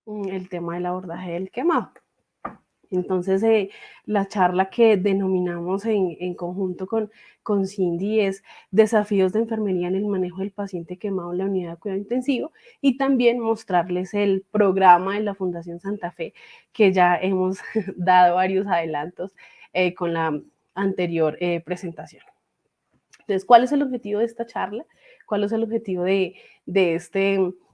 el tema del abordaje del quemado. Entonces, la charla que denominamos en conjunto con Cindy es desafíos de enfermería en el manejo del paciente quemado en la unidad de cuidado intensivo, y también mostrarles el programa de la Fundación Santa Fe, que ya hemos dado varios adelantos con la anterior presentación. Entonces, ¿cuál es el objetivo de esta charla? ¿Cuál es el objetivo de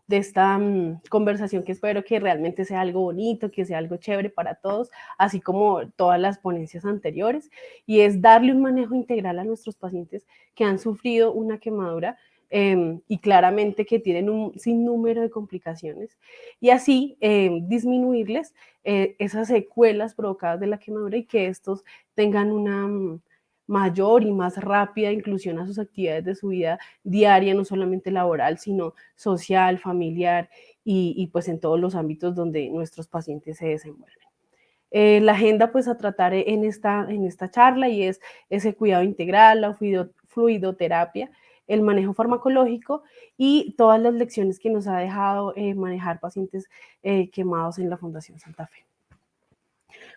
esta conversación, que espero que realmente sea algo bonito, que sea algo chévere para todos, así como todas las ponencias anteriores? Y es darle un manejo integral a nuestros pacientes que han sufrido una quemadura y claramente que tienen un sinnúmero de complicaciones, y así disminuirles esas secuelas provocadas de la quemadura, y que estos tengan una mayor y más rápida inclusión a sus actividades de su vida diaria, no solamente laboral, sino social, familiar y pues en todos los ámbitos donde nuestros pacientes se desenvuelven. La agenda pues a tratar en esta charla, y es ese cuidado integral, la fluidoterapia, el manejo farmacológico y todas las lecciones que nos ha dejado manejar pacientes quemados en la Fundación Santa Fe.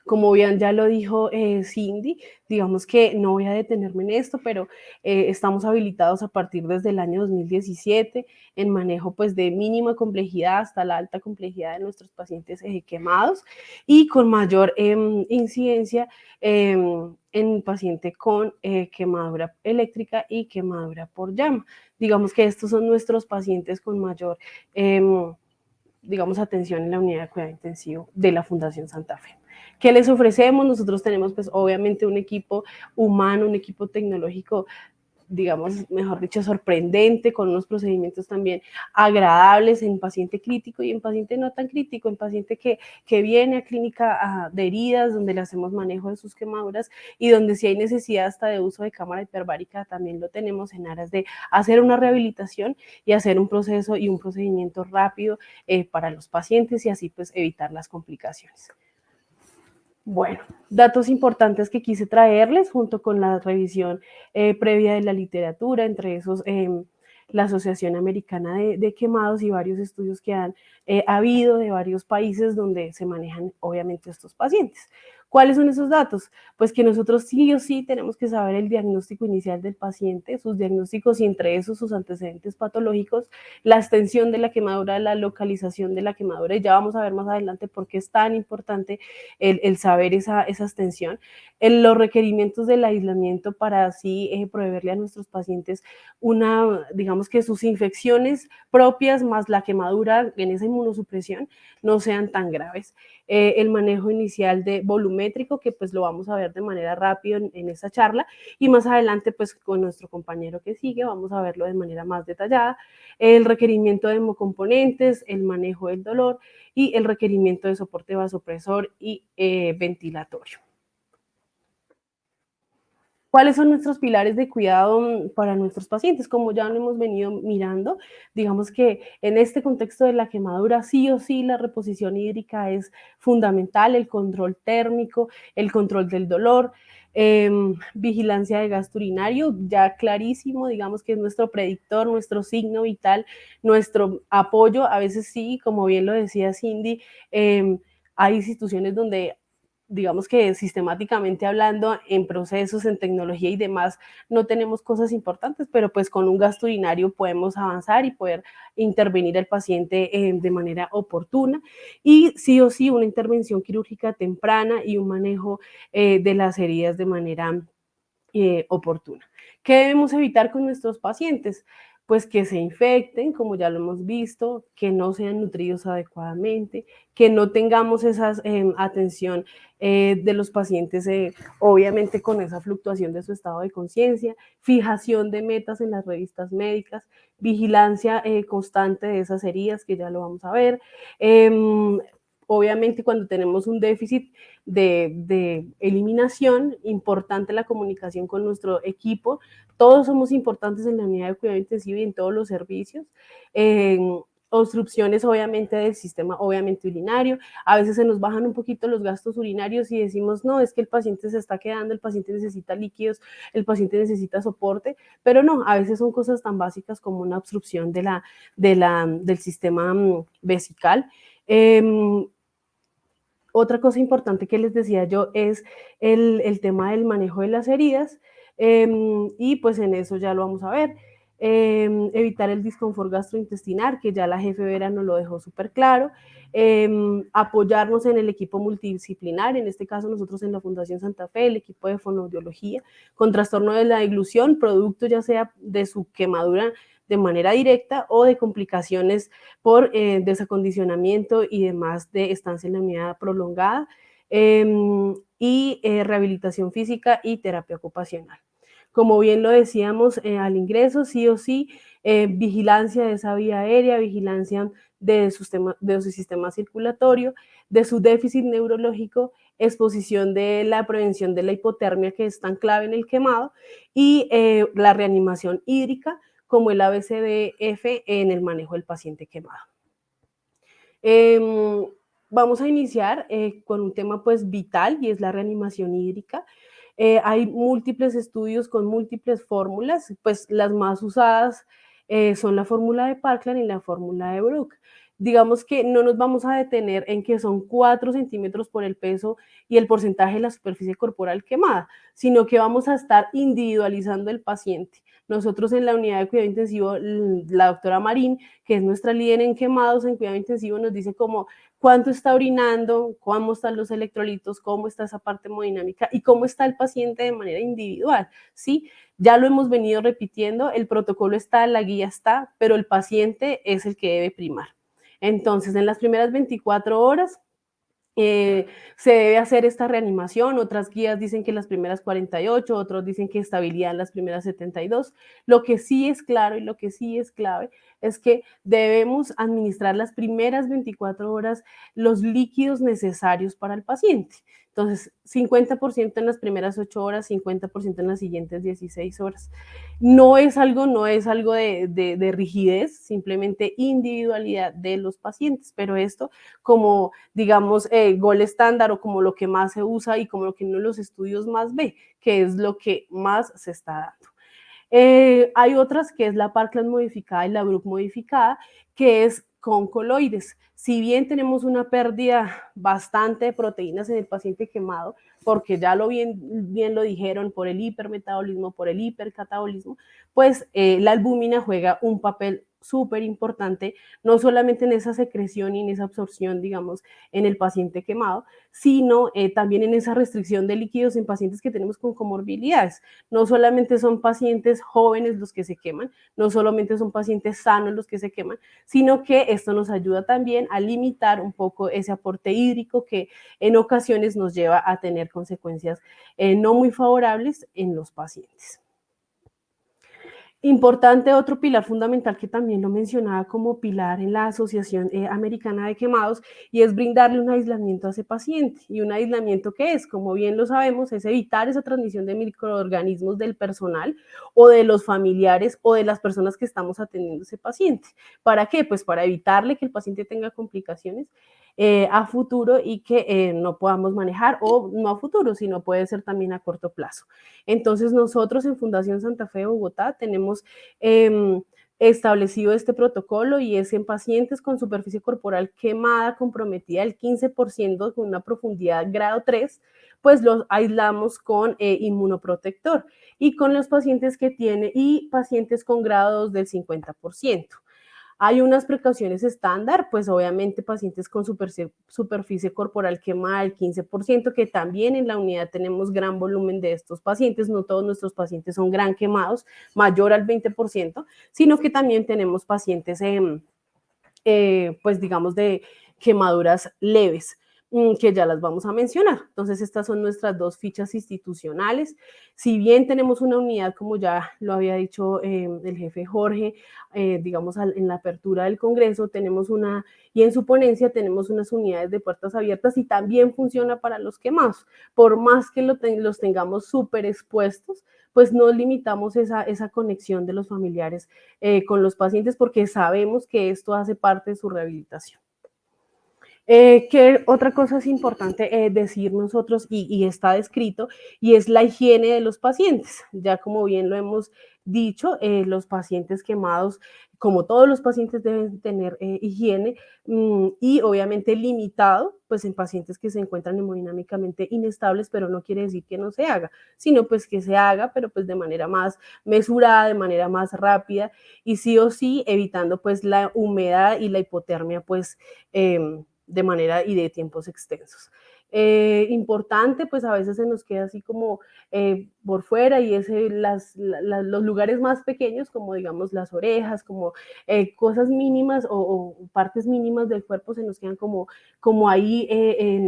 Como bien ya lo dijo Cindy, digamos que no voy a detenerme en esto, pero estamos habilitados a partir desde el año 2017 en manejo pues de mínima complejidad hasta la alta complejidad de nuestros pacientes quemados, y con mayor incidencia en paciente con quemadura eléctrica y quemadura por llama. Digamos que estos son nuestros pacientes con mayor digamos, atención en la unidad de cuidado intensivo de la Fundación Santa Fe. ¿Qué les ofrecemos? Nosotros tenemos, pues, obviamente un equipo humano, un equipo tecnológico, digamos, mejor dicho, sorprendente, con unos procedimientos también agradables en paciente crítico y en paciente no tan crítico, en paciente que viene a clínica de heridas, donde le hacemos manejo de sus quemaduras, y donde si hay necesidad hasta de uso de cámara hiperbárica, también lo tenemos en aras de hacer una rehabilitación y hacer un proceso y un procedimiento rápido para los pacientes, y así pues evitar las complicaciones. Bueno, datos importantes que quise traerles junto con la revisión previa de la literatura, entre esos la Asociación Americana de Quemados y varios estudios que han habido de varios países donde se manejan obviamente estos pacientes. ¿Cuáles son esos datos? Pues que nosotros sí o sí tenemos que saber el diagnóstico inicial del paciente, sus diagnósticos y entre esos sus antecedentes patológicos, la extensión de la quemadura, la localización de la quemadura, y ya vamos a ver más adelante por qué es tan importante el saber esa extensión, los requerimientos del aislamiento para así proveerle a nuestros pacientes digamos que sus infecciones propias más la quemadura en esa inmunosupresión no sean tan graves. El manejo inicial de volumétrico, que pues lo vamos a ver de manera rápida en esta charla, y más adelante pues con nuestro compañero que sigue vamos a verlo de manera más detallada. El requerimiento de hemocomponentes, el manejo del dolor y el requerimiento de soporte vasopresor y ventilatorio. ¿Cuáles son nuestros pilares de cuidado para nuestros pacientes? Como ya lo hemos venido mirando, digamos que en este contexto de la quemadura, sí o sí, la reposición hídrica es fundamental, el control térmico, el control del dolor, vigilancia de gasto urinario, ya clarísimo, digamos que es nuestro predictor, nuestro signo vital, nuestro apoyo. A veces sí, como bien lo decía Cindy, hay instituciones donde digamos que sistemáticamente hablando en procesos, en tecnología y demás, no tenemos cosas importantes, pero pues con un gasto urinario podemos avanzar y poder intervenir al paciente de manera oportuna, y sí o sí una intervención quirúrgica temprana y un manejo de las heridas de manera oportuna. ¿Qué debemos evitar con nuestros pacientes? Pues que se infecten, como ya lo hemos visto, que no sean nutridos adecuadamente, que no tengamos esa atención de los pacientes, obviamente con esa fluctuación de su estado de conciencia, fijación de metas en las revistas médicas, vigilancia constante de esas heridas, que ya lo vamos a ver. Obviamente cuando tenemos un déficit de eliminación, importante la comunicación con nuestro equipo, todos somos importantes en la unidad de cuidado intensivo y en todos los servicios. Obstrucciones obviamente del sistema obviamente urinario, a veces se nos bajan un poquito los gastos urinarios y decimos no, es que el paciente se está quedando, el paciente necesita líquidos, el paciente necesita soporte, pero no, a veces son cosas tan básicas como una obstrucción del sistema vesical. Otra cosa importante que les decía yo es el tema del manejo de las heridas, y pues en eso ya lo vamos a ver. Evitar el disconfort gastrointestinal, que ya la jefe Vera nos lo dejó súper claro. Apoyarnos en el equipo multidisciplinar, en este caso nosotros en la Fundación Santa Fe, el equipo de fonoaudiología, con trastorno de la deglución, producto ya sea de su quemadura de manera directa o de complicaciones por desacondicionamiento y demás de estancia en la unidad prolongada, y rehabilitación física y terapia ocupacional. Como bien lo decíamos al ingreso, sí o sí, vigilancia de esa vía aérea, vigilancia de su sistema circulatorio, de su déficit neurológico, exposición de la prevención de la hipotermia, que es tan clave en el quemado, y la reanimación hídrica, como el ABCDF en el manejo del paciente quemado. Vamos a iniciar con un tema pues vital, y es la reanimación hídrica. Hay múltiples estudios con múltiples fórmulas, pues las más usadas son la fórmula de Parkland y la fórmula de Brook. Digamos que no nos vamos a detener en que son 4 centímetros por el peso y el porcentaje de la superficie corporal quemada, sino que vamos a estar individualizando el paciente. Nosotros en la unidad de cuidado intensivo, la doctora Marín, que es nuestra líder en quemados en cuidado intensivo, nos dice como cuánto está orinando, cómo están los electrolitos, cómo está esa parte hemodinámica y cómo está el paciente de manera individual, ¿sí? Ya lo hemos venido repitiendo, el protocolo está, la guía está, pero el paciente es el que debe primar. Entonces, en las primeras 24 horas, se debe hacer esta reanimación. Otras guías dicen que las primeras 48, otros dicen que estabilidad en las primeras 72. Lo que sí es claro y lo que sí es clave es que debemos administrar las primeras 24 horas los líquidos necesarios para el paciente. Entonces, 50% en las primeras 8 horas, 50% en las siguientes 16 horas. No es algo de rigidez, simplemente individualidad de los pacientes, pero esto como, digamos, gol estándar o como lo que más se usa y como lo que uno de los estudios más ve, que es lo que más se está dando. Hay otras que es la Parkland modificada y la Brook modificada, que es con coloides. Si bien tenemos una pérdida bastante de proteínas en el paciente quemado, porque ya bien lo dijeron, por el hipermetabolismo, por el hipercatabolismo, pues la albúmina juega un papel súper importante, no solamente en esa secreción y en esa absorción, digamos, en el paciente quemado, sino también en esa restricción de líquidos en pacientes que tenemos con comorbilidades. No solamente son pacientes jóvenes los que se queman, no solamente son pacientes sanos los que se queman, sino que esto nos ayuda también a limitar un poco ese aporte hídrico que en ocasiones nos lleva a tener consecuencias no muy favorables en los pacientes. Importante, otro pilar fundamental que también lo mencionaba como pilar en la Asociación Americana de Quemados, y es brindarle un aislamiento a ese paciente. Y un aislamiento que es, como bien lo sabemos, es evitar esa transmisión de microorganismos del personal o de los familiares o de las personas que estamos atendiendo a ese paciente. ¿Para qué? Pues para evitarle que el paciente tenga complicaciones a futuro y que no podamos manejar, o no a futuro, sino puede ser también a corto plazo. Entonces nosotros en Fundación Santa Fe de Bogotá tenemos establecido este protocolo, y es en pacientes con superficie corporal quemada comprometida del 15% con una profundidad grado 3, pues los aislamos con inmunoprotector, y con los pacientes que tienen y pacientes con grados del 50%. Hay unas precauciones estándar, pues obviamente pacientes con superficie corporal quemada del 15%, que también en la unidad tenemos gran volumen de estos pacientes. No todos nuestros pacientes son gran quemados, mayor al 20%, sino que también tenemos pacientes, pues digamos, de quemaduras leves, que ya las vamos a mencionar. Entonces, estas son nuestras dos fichas institucionales. Si bien tenemos una unidad, como ya lo había dicho el jefe Jorge, digamos, en la apertura del Congreso, tenemos una, y en su ponencia tenemos unas unidades de puertas abiertas, y también funciona para los quemados. Por más que los tengamos súper expuestos, pues no limitamos esa conexión de los familiares con los pacientes, porque sabemos que esto hace parte de su rehabilitación. ¿Qué otra cosa es importante decir nosotros, y está descrito, y es la higiene de los pacientes? Ya como bien lo hemos dicho, los pacientes quemados como todos los pacientes deben tener higiene y obviamente limitado, pues en pacientes que se encuentran hemodinámicamente inestables, pero no quiere decir que no se haga, sino pues que se haga, pero pues de manera más mesurada, de manera más rápida y sí o sí evitando pues la humedad y la hipotermia pues de manera y de tiempos extensos. Importante, pues a veces se nos queda así como por fuera y los lugares más pequeños, como digamos las orejas, como cosas mínimas o partes mínimas del cuerpo se nos quedan como ahí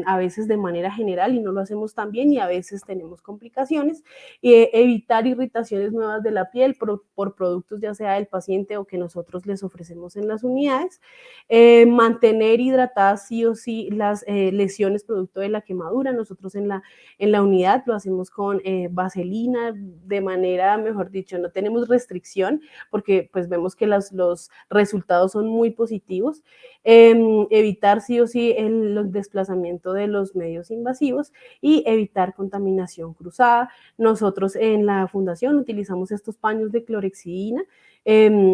a veces de manera general y no lo hacemos tan bien y a veces tenemos complicaciones. Evitar irritaciones nuevas de la piel por productos ya sea del paciente o que nosotros les ofrecemos en las unidades. Mantener hidratadas sí o sí las lesiones producto de la quemadura. Nosotros en la unidad lo hacemos con vaselina de manera, mejor dicho, no tenemos restricción porque pues vemos que los resultados son muy positivos. Evitar sí o sí el desplazamiento de los medios invasivos y evitar contaminación cruzada. Nosotros en la fundación utilizamos estos paños de clorexidina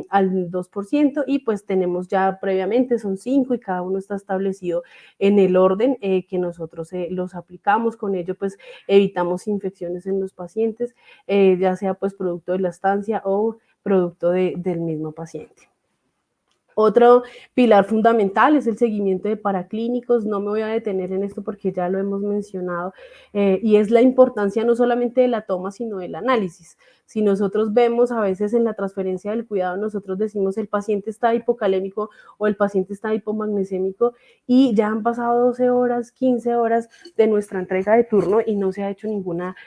al 2% y pues tenemos ya previamente, son 5 y cada uno está establecido en el orden que nosotros los aplicamos, con ello pues evitamos infecciones en los pacientes, ya sea pues producto de la estancia o producto del mismo paciente. Otro pilar fundamental es el seguimiento de paraclínicos. No me voy a detener en esto porque ya lo hemos mencionado, y es la importancia no solamente de la toma, sino del análisis. Si nosotros vemos a veces en la transferencia del cuidado, nosotros decimos el paciente está hipocalémico o el paciente está hipomagnesémico y ya han pasado 12 horas, 15 horas de nuestra entrega de turno y no se ha hecho ninguna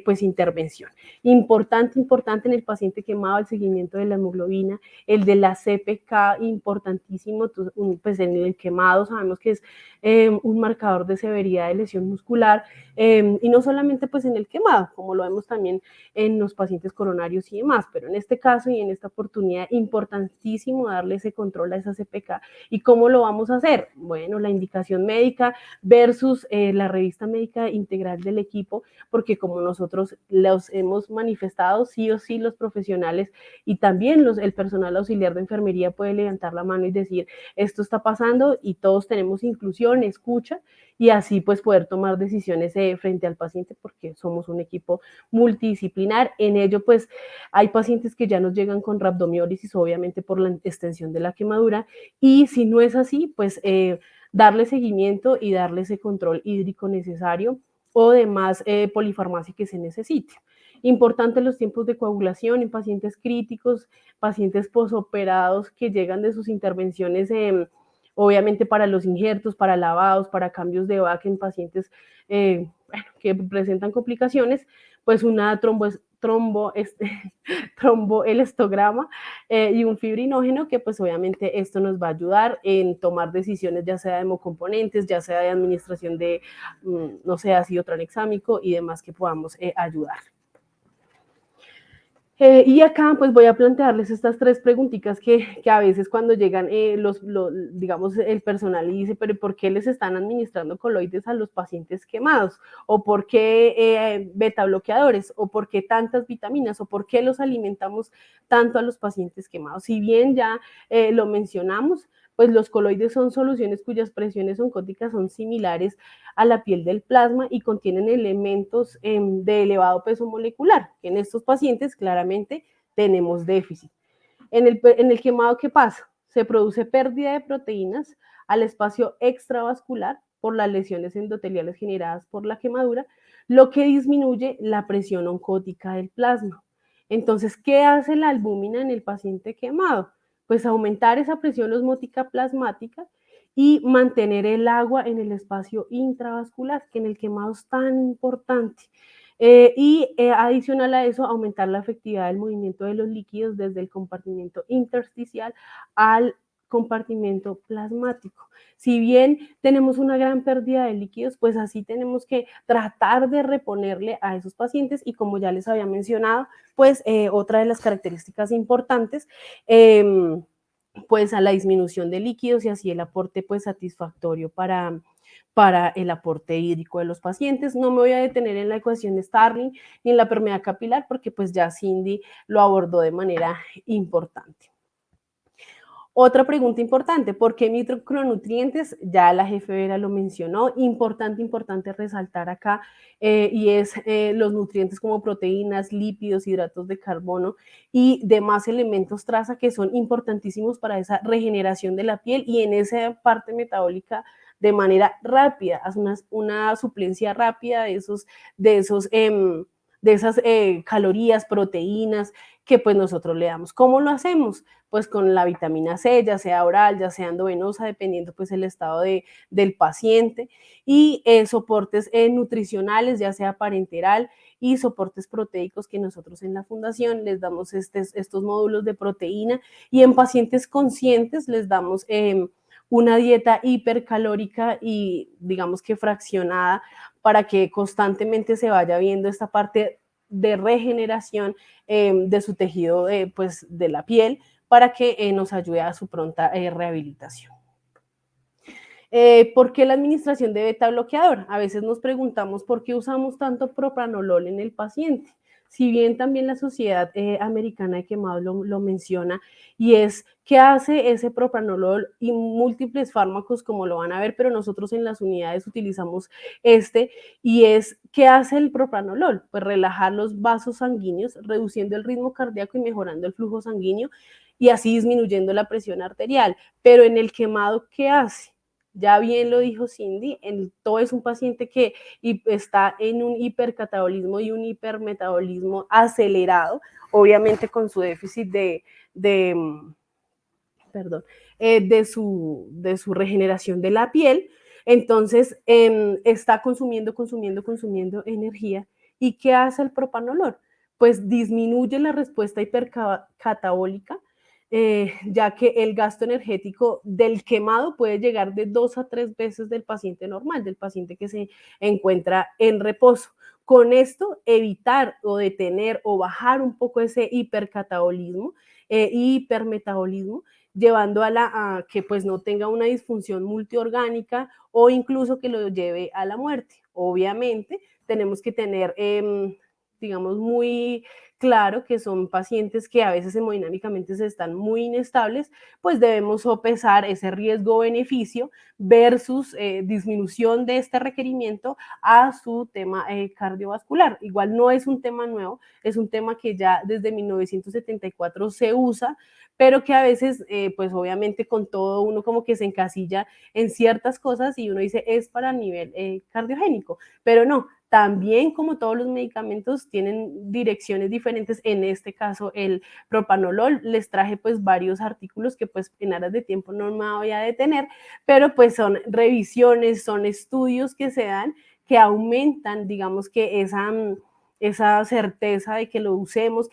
pues intervención. Importante en el paciente quemado el seguimiento de la hemoglobina, el de la CPK, importantísimo, pues en el quemado sabemos que es un marcador de severidad de lesión muscular y no solamente pues en el quemado, como lo vemos también en los pacientes coronarios y demás, pero en este caso y en esta oportunidad importantísimo darle ese control a esa CPK. ¿Y cómo lo vamos a hacer? Bueno, la indicación médica versus la revista médica integral del equipo, porque como nosotros los hemos manifestado, sí o sí los profesionales y también el personal auxiliar de enfermería puede levantar la mano y decir, esto está pasando y todos tenemos inclusión, escucha, y así pues poder tomar decisiones frente al paciente porque somos un equipo multidisciplinar. En ello pues hay pacientes que ya nos llegan con rhabdomiólisis, obviamente por la extensión de la quemadura, y si no es así, pues darle seguimiento y darle ese control hídrico necesario o demás polifarmacia que se necesite. Importante los tiempos de coagulación en pacientes críticos, pacientes posoperados que llegan de sus intervenciones, obviamente para los injertos, para lavados, para cambios de VAC en pacientes que presentan complicaciones, pues una tromboelastograma y un fibrinógeno que pues obviamente esto nos va a ayudar en tomar decisiones ya sea de hemocomponentes, ya sea de administración de, no sé, ácido tranexámico y demás que podamos ayudar. Y acá pues voy a plantearles estas tres preguntitas que a veces cuando llegan digamos el personal y dice, pero ¿por qué les están administrando coloides a los pacientes quemados? ¿O por qué beta bloqueadores? ¿O por qué tantas vitaminas? ¿O por qué los alimentamos tanto a los pacientes quemados? Si bien ya lo mencionamos, pues los coloides son soluciones cuyas presiones oncóticas son similares a la piel del plasma y contienen elementos de elevado peso molecular, que en estos pacientes claramente tenemos déficit. En el quemado, ¿qué pasa? Se produce pérdida de proteínas al espacio extravascular por las lesiones endoteliales generadas por la quemadura, lo que disminuye la presión oncótica del plasma. Entonces, ¿qué hace la albúmina en el paciente quemado? Pues aumentar esa presión osmótica plasmática y mantener el agua en el espacio intravascular, que en el quemado es tan importante. Adicional a eso, aumentar la efectividad del movimiento de los líquidos desde el compartimento intersticial al compartimento plasmático. Si bien tenemos una gran pérdida de líquidos, pues así tenemos que tratar de reponerle a esos pacientes y como ya les había mencionado, pues otra de las características importantes, pues a la disminución de líquidos y así el aporte pues satisfactorio para el aporte hídrico de los pacientes. No me voy a detener en la ecuación de Starling ni en la permeabilidad capilar porque pues ya Cindy lo abordó de manera importante. Otra pregunta importante, ¿por qué micronutrientes? Ya la jefe Vera lo mencionó, importante resaltar acá, y es los nutrientes como proteínas, lípidos, hidratos de carbono y demás elementos traza que son importantísimos para esa regeneración de la piel y en esa parte metabólica de manera rápida, haz una suplencia rápida de esos de esas calorías, proteínas que pues nosotros le damos. ¿Cómo lo hacemos? Pues con la vitamina C, ya sea oral, ya sea endovenosa, dependiendo pues el estado del paciente, y soportes nutricionales, ya sea parenteral, y soportes proteicos que nosotros en la fundación les damos estos módulos de proteína y en pacientes conscientes les damos una dieta hipercalórica y digamos que fraccionada para que constantemente se vaya viendo esta parte de regeneración de su tejido pues, de la piel para que nos ayude a su pronta rehabilitación. ¿Por qué la administración de beta bloqueador? A veces nos preguntamos por qué usamos tanto propranolol en el paciente. Si bien también la Sociedad Americana de Quemados lo menciona, y es qué hace ese propranolol y múltiples fármacos, como lo van a ver, pero nosotros en las unidades utilizamos y es qué hace el propranolol, pues relajar los vasos sanguíneos, reduciendo el ritmo cardíaco y mejorando el flujo sanguíneo, y así disminuyendo la presión arterial. Pero en el quemado, ¿qué hace? Ya bien lo dijo Cindy, todo es un paciente que está en un hipercatabolismo y un hipermetabolismo acelerado, obviamente con su déficit de perdón, de su regeneración de la piel. Entonces, está consumiendo energía. ¿Y qué hace el propanolol? Pues disminuye la respuesta hipercatabólica, ya que el gasto energético del quemado puede llegar de 2 a 3 veces del paciente normal, del paciente que se encuentra en reposo. Con esto, evitar o detener o bajar un poco ese hipercatabolismo, hipermetabolismo, llevando a que pues no tenga una disfunción multiorgánica o incluso que lo lleve a la muerte. Obviamente tenemos que tener, digamos, muy claro que son pacientes que a veces hemodinámicamente se están muy inestables, pues debemos sopesar ese riesgo-beneficio versus disminución de este requerimiento a su tema cardiovascular. Igual no es un tema nuevo, es un tema que ya desde 1974 se usa, pero que a veces, pues obviamente con todo uno como que se encasilla en ciertas cosas y uno dice es para nivel cardiogénico, pero no, también como todos los medicamentos tienen direcciones diferentes, en este caso el propanolol, les traje pues varios artículos que pues en aras de tiempo no me voy a detener, pero pues son revisiones, son estudios que se dan que aumentan, digamos que esa certeza de que lo usemos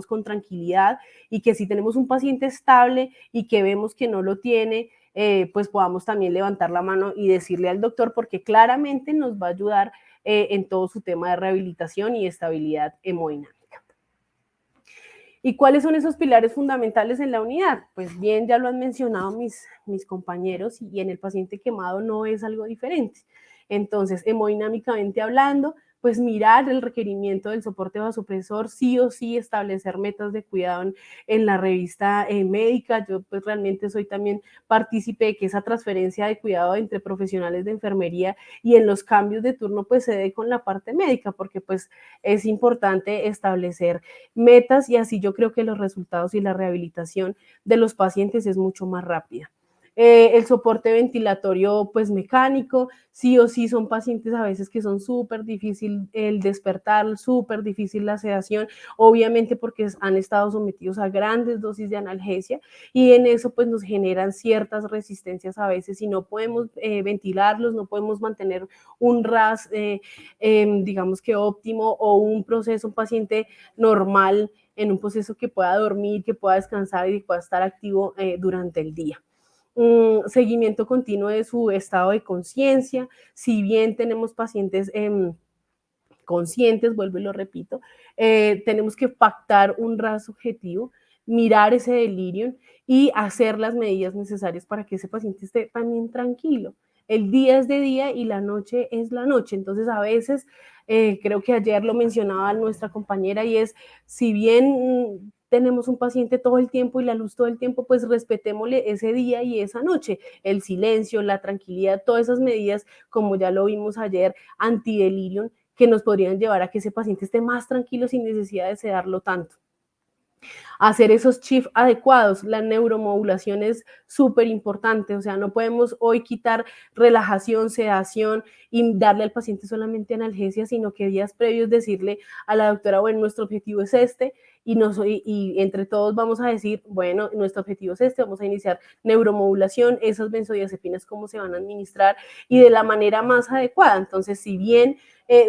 con tranquilidad y que si tenemos un paciente estable y que vemos que no lo tiene, pues podamos también levantar la mano y decirle al doctor porque claramente nos va a ayudar en todo su tema de rehabilitación y estabilidad hemodinámica. ¿Y cuáles son esos pilares fundamentales en la unidad? Pues bien, ya lo han mencionado mis compañeros y en el paciente quemado no es algo diferente. Entonces, hemodinámicamente hablando, pues mirar el requerimiento del soporte vasopresor, sí o sí establecer metas de cuidado en la revista médica. Yo pues realmente soy también partícipe de que esa transferencia de cuidado entre profesionales de enfermería y en los cambios de turno pues se dé con la parte médica, porque pues es importante establecer metas y así yo creo que los resultados y la rehabilitación de los pacientes es mucho más rápida. El soporte ventilatorio pues mecánico, sí o sí son pacientes a veces que son súper difícil el despertar, súper difícil la sedación, obviamente porque han estado sometidos a grandes dosis de analgesia y en eso pues nos generan ciertas resistencias a veces y no podemos ventilarlos, no podemos mantener un RAS digamos que óptimo o un proceso, un paciente normal en un proceso que pueda dormir, que pueda descansar y que pueda estar activo durante el día. Seguimiento continuo de su estado de conciencia, si bien tenemos pacientes conscientes, vuelvo y lo repito, tenemos que pactar un RAS objetivo, mirar ese delirio y hacer las medidas necesarias para que ese paciente esté también tranquilo. El día es de día y la noche es la noche. Entonces, a veces, creo que ayer lo mencionaba nuestra compañera y es, si bien tenemos un paciente todo el tiempo y la luz todo el tiempo, pues respetémosle ese día y esa noche, el silencio, la tranquilidad, todas esas medidas, como ya lo vimos ayer, antidelirium, que nos podrían llevar a que ese paciente esté más tranquilo sin necesidad de sedarlo tanto. Hacer esos shifts adecuados. La neuromodulación es súper importante, o sea, no podemos hoy quitar relajación, sedación y darle al paciente solamente analgesia, sino que días previos decirle a la doctora, bueno, nuestro objetivo es este, y entre todos vamos a decir, bueno, nuestro objetivo es este, vamos a iniciar neuromodulación, esas benzodiazepinas cómo se van a administrar y de la manera más adecuada. Entonces, si bien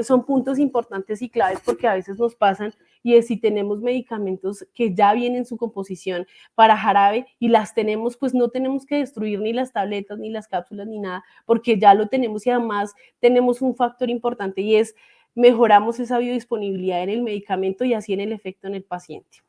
son puntos importantes y claves porque a veces nos pasan y es si tenemos medicamentos que ya vienen en su composición para jarabe y las tenemos, pues no tenemos que destruir ni las tabletas, ni las cápsulas, ni nada, porque ya lo tenemos y además tenemos un factor importante y es mejoramos esa biodisponibilidad en el medicamento y así en el efecto en el paciente.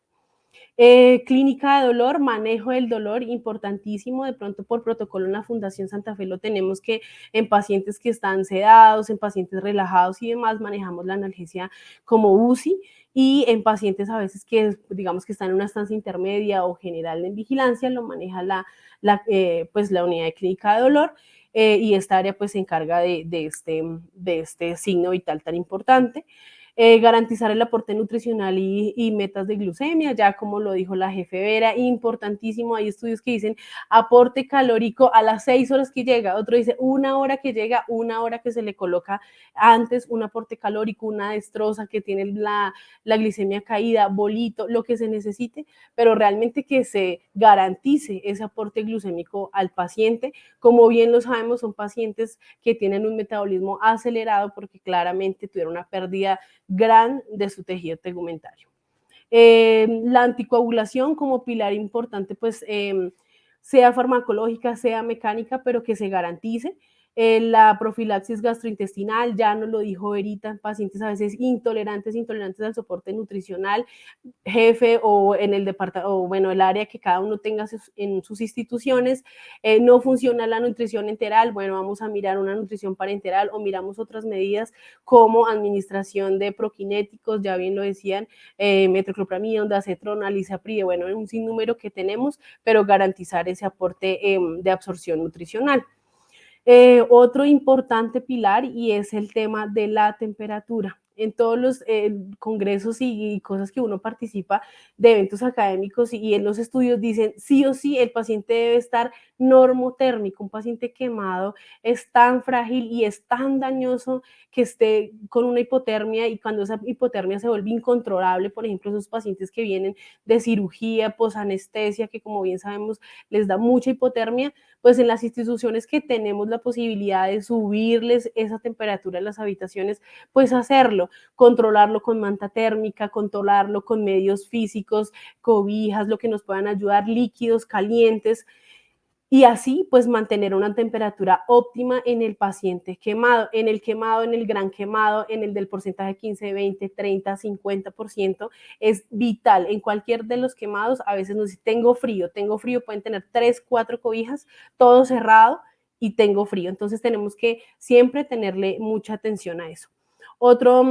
Clínica de dolor, manejo del dolor, importantísimo, de pronto por protocolo en la Fundación Santa Fe lo tenemos que en pacientes que están sedados, en pacientes relajados y demás, manejamos la analgesia como UCI y en pacientes a veces que digamos que están en una estancia intermedia o general en vigilancia, lo maneja pues la unidad de clínica de dolor. Y esta área pues se encarga de este signo vital tan importante. Garantizar el aporte nutricional y metas de glucemia, ya como lo dijo la jefe Vera, importantísimo, hay estudios que dicen aporte calórico a las 6 horas que llega, otro dice 1 hora que llega, 1 hora que se le coloca antes, un aporte calórico, una destroza que tiene la glicemia caída, bolito, lo que se necesite, pero realmente que se garantice ese aporte glucémico al paciente, como bien lo sabemos, son pacientes que tienen un metabolismo acelerado porque claramente tuvieron una pérdida gran de su tejido tegumentario. La anticoagulación como pilar importante, pues sea farmacológica, sea mecánica, pero que se garantice. La profilaxis gastrointestinal, ya nos lo dijo Verita, pacientes a veces intolerantes al soporte nutricional, jefe o en el departamento, o bueno, el área que cada uno tenga en sus instituciones, no funciona la nutrición enteral, bueno, vamos a mirar una nutrición parenteral o miramos otras medidas como administración de prokinéticos, ya bien lo decían, metoclopramida, ondansetron, lisapri, bueno, un sinnúmero que tenemos, pero garantizar ese aporte de absorción nutricional. Otro importante pilar y es el tema de la temperatura. En todos los congresos y cosas que uno participa de eventos académicos y en los estudios dicen sí o sí el paciente debe estar normotérmico. Un paciente quemado es tan frágil y es tan dañoso que esté con una hipotermia y cuando esa hipotermia se vuelve incontrolable, por ejemplo, esos pacientes que vienen de cirugía, posanestesia, que como bien sabemos les da mucha hipotermia, pues en las instituciones que tenemos la posibilidad de subirles esa temperatura en las habitaciones, pues hacerlo, controlarlo con manta térmica, controlarlo con medios físicos, cobijas, lo que nos puedan ayudar, líquidos calientes, y así pues mantener una temperatura óptima en el paciente quemado, en el gran quemado, en el del porcentaje 15, 20, 30, 50%, es vital. En cualquier de los quemados, a veces nos dice, tengo frío, pueden tener 3, 4 cobijas, todo cerrado y tengo frío. Entonces tenemos que siempre tenerle mucha atención a eso. Otro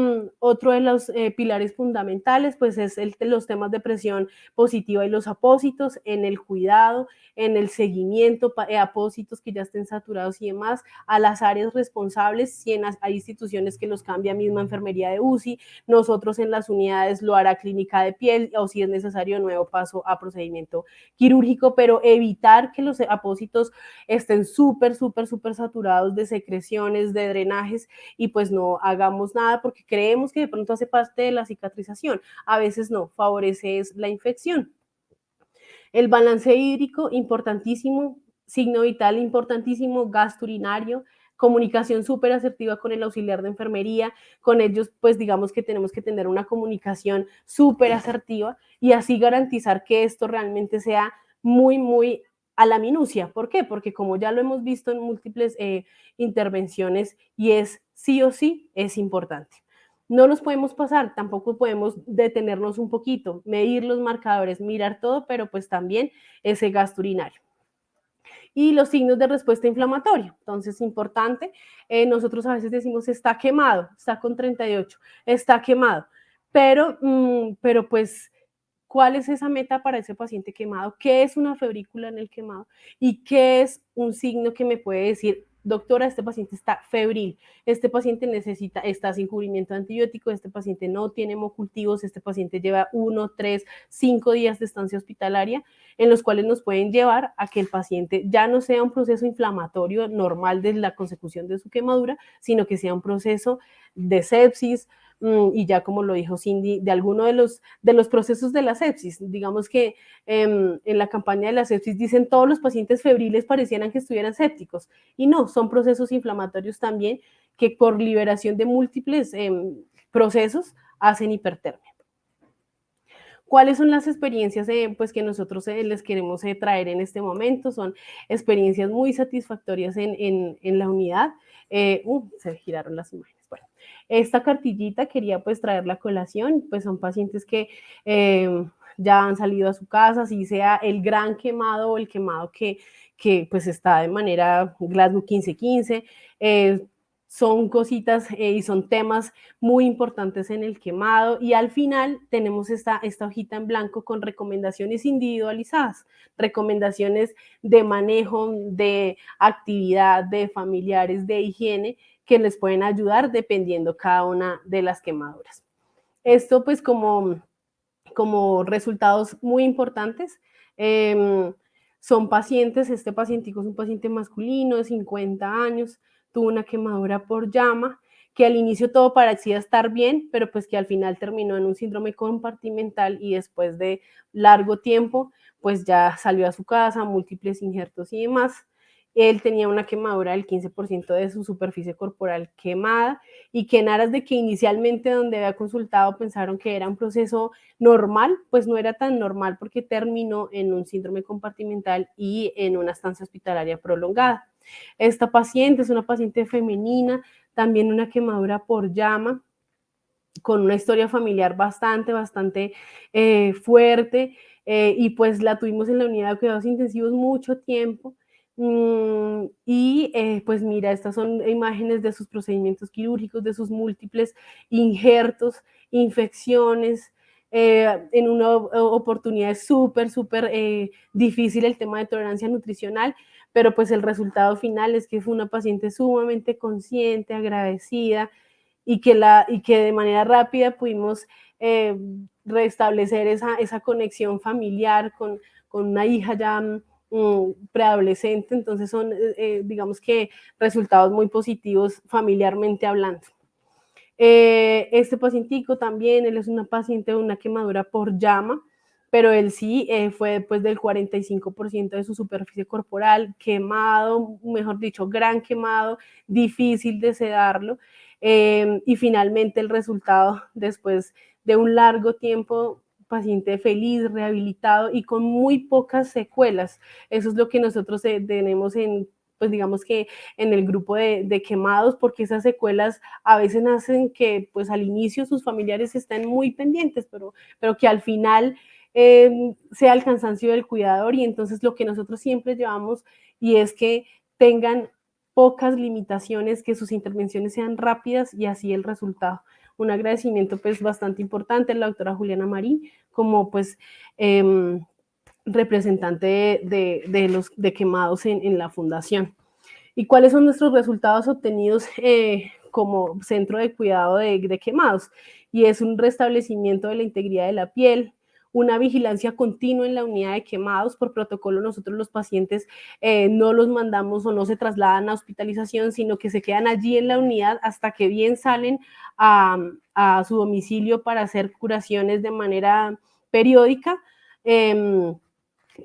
de los pilares fundamentales pues es los temas de presión positiva y los apósitos en el cuidado, en el seguimiento, apósitos que ya estén saturados y demás, a las áreas responsables, si hay instituciones que los cambia misma enfermería de UCI, nosotros en las unidades lo hará clínica de piel o si es necesario nuevo paso a procedimiento quirúrgico, pero evitar que los apósitos estén súper saturados de secreciones, de drenajes y pues no hagamos nada porque creemos que de pronto hace parte de la cicatrización, a veces no, favorece la infección. El balance hídrico, importantísimo, signo vital importantísimo, gasto urinario, comunicación súper asertiva con el auxiliar de enfermería, con ellos pues digamos que tenemos que tener una comunicación súper asertiva y así garantizar que esto realmente sea muy a la minucia. ¿Por qué? Porque como ya lo hemos visto en múltiples intervenciones y es sí o sí, es importante. No nos podemos pasar, tampoco podemos detenernos un poquito, medir los marcadores, mirar todo, pero pues también ese gasto urinario. Y los signos de respuesta inflamatoria. Entonces, importante, nosotros a veces decimos está quemado, está con 38, está quemado, pero pues cuál es esa meta para ese paciente quemado, qué es una febrícula en el quemado y qué es un signo que me puede decir, doctora, este paciente está febril, este paciente está sin cubrimiento antibiótico, este paciente no tiene hemocultivos, este paciente lleva 1, 3, 5 días de estancia hospitalaria, en los cuales nos pueden llevar a que el paciente ya no sea un proceso inflamatorio normal de la consecución de su quemadura, sino que sea un proceso de sepsis, y ya como lo dijo Cindy, de alguno de los procesos de la sepsis. Digamos que en la campaña de la sepsis dicen todos los pacientes febriles parecieran que estuvieran sépticos, y no, son procesos inflamatorios también que por liberación de múltiples procesos hacen hipertermia. ¿Cuáles son las experiencias pues, que nosotros les queremos traer en este momento? Son experiencias muy satisfactorias en la unidad. Se giraron las imágenes. Bueno, esta cartillita quería pues traer la colación, pues son pacientes que ya han salido a su casa, si sea el gran quemado o el quemado que pues está de manera Glasgow 1515, son cositas y son temas muy importantes en el quemado, y al final tenemos esta hojita en blanco con recomendaciones individualizadas, recomendaciones de manejo, de actividad, de familiares, de higiene, que les pueden ayudar dependiendo cada una de las quemaduras. Esto pues como resultados muy importantes, son pacientes, este pacientico es un paciente masculino de 50 años, tuvo una quemadura por llama, que al inicio todo parecía estar bien, pero pues que al final terminó en un síndrome compartimental, y después de largo tiempo, pues ya salió a su casa, múltiples injertos y demás. Él tenía una quemadura del 15% de su superficie corporal quemada, y que en aras de que inicialmente donde había consultado pensaron que era un proceso normal, pues no era tan normal, porque terminó en un síndrome compartimental y en una estancia hospitalaria prolongada. Esta paciente es una paciente femenina, también una quemadura por llama, con una historia familiar bastante fuerte, y pues la tuvimos en la unidad de cuidados intensivos mucho tiempo. Y pues mira, estas son imágenes de sus procedimientos quirúrgicos, de sus múltiples injertos, infecciones, en una oportunidad súper difícil el tema de tolerancia nutricional, pero pues el resultado final es que fue una paciente sumamente consciente, agradecida, y que de manera rápida pudimos restablecer esa conexión familiar con una hija ya preadolescente. Entonces son, digamos que, resultados muy positivos familiarmente hablando. Este pacientico también, él es una paciente de una quemadura por llama, pero él sí fue después del 45% de su superficie corporal quemado, mejor dicho, gran quemado, difícil de sedarlo, y finalmente el resultado, después de un largo tiempo, paciente feliz, rehabilitado y con muy pocas secuelas. Eso es lo que nosotros tenemos pues digamos que en el grupo de quemados, porque esas secuelas a veces hacen que pues al inicio sus familiares estén muy pendientes, pero que al final sea el cansancio del cuidador, y entonces lo que nosotros siempre llevamos, y es que tengan pocas limitaciones, que sus intervenciones sean rápidas, y así el resultado. Un agradecimiento pues bastante importante a la doctora Juliana Marín, como pues representante de quemados en la fundación. ¿Y cuáles son nuestros resultados obtenidos como centro de cuidado de quemados? Y es un restablecimiento de la integridad de la piel, una vigilancia continua en la unidad de quemados. Por protocolo, nosotros los pacientes no los mandamos o no se trasladan a hospitalización, sino que se quedan allí en la unidad hasta que bien salen a su domicilio para hacer curaciones de manera periódica.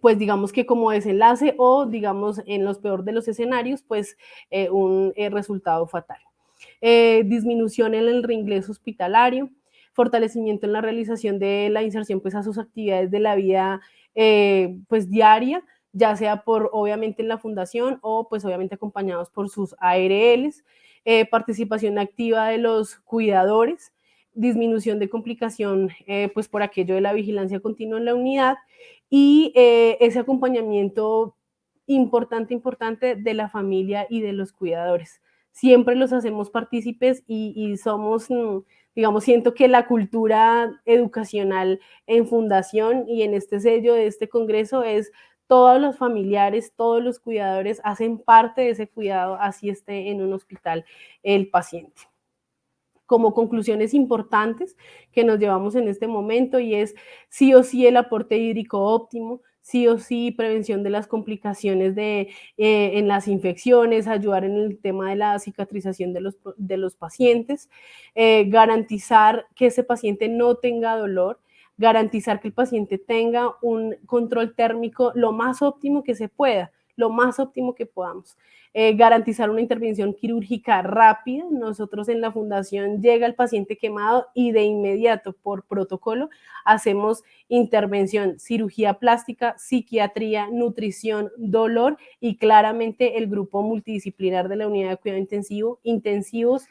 Pues digamos que como desenlace, o digamos en los peor de los escenarios, pues un resultado fatal. Disminución en el reingreso hospitalario, fortalecimiento en la realización de la inserción pues a sus actividades de la vida pues diaria, ya sea por obviamente en la fundación, o pues obviamente acompañados por sus ARLs, participación activa de los cuidadores, disminución de complicación pues por aquello de la vigilancia continua en la unidad, y ese acompañamiento importante de la familia y de los cuidadores. Siempre los hacemos partícipes, y somos digamos, siento que la cultura educacional en fundación y en este sello de este congreso es todos los familiares, todos los cuidadores hacen parte de ese cuidado, así esté en un hospital el paciente. Como conclusiones importantes que nos llevamos en este momento, y es sí o sí el aporte hídrico óptimo, sí o sí prevención de las complicaciones en las infecciones, ayudar en el tema de la cicatrización de los pacientes, garantizar que ese paciente no tenga dolor, garantizar que el paciente tenga un control térmico lo más óptimo que se pueda, lo más óptimo que podamos. Garantizar una intervención quirúrgica rápida. Nosotros en la fundación llega el paciente quemado y de inmediato por protocolo hacemos intervención, cirugía plástica, psiquiatría, nutrición, dolor y claramente el grupo multidisciplinar de la unidad de cuidado intensivo, intensivos,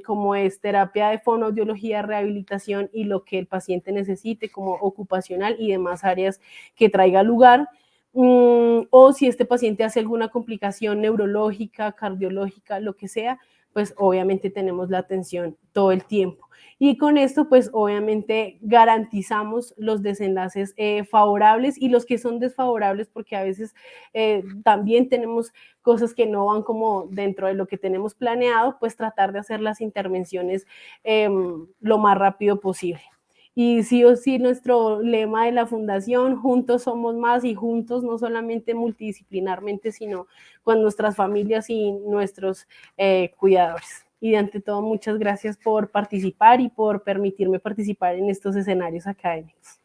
como es terapia de fonoaudiología, rehabilitación y lo que el paciente necesite como ocupacional y demás áreas que traiga lugar. O si este paciente hace alguna complicación neurológica, cardiológica, lo que sea, pues obviamente tenemos la atención todo el tiempo. Y con esto, pues obviamente garantizamos los desenlaces favorables y los que son desfavorables, porque a veces también tenemos cosas que no van como dentro de lo que tenemos planeado, pues tratar de hacer las intervenciones lo más rápido posible. Y sí o sí nuestro lema de la fundación, juntos somos más, y juntos no solamente multidisciplinarmente, sino con nuestras familias y nuestros cuidadores. Y ante todo, muchas gracias por participar y por permitirme participar en estos escenarios académicos.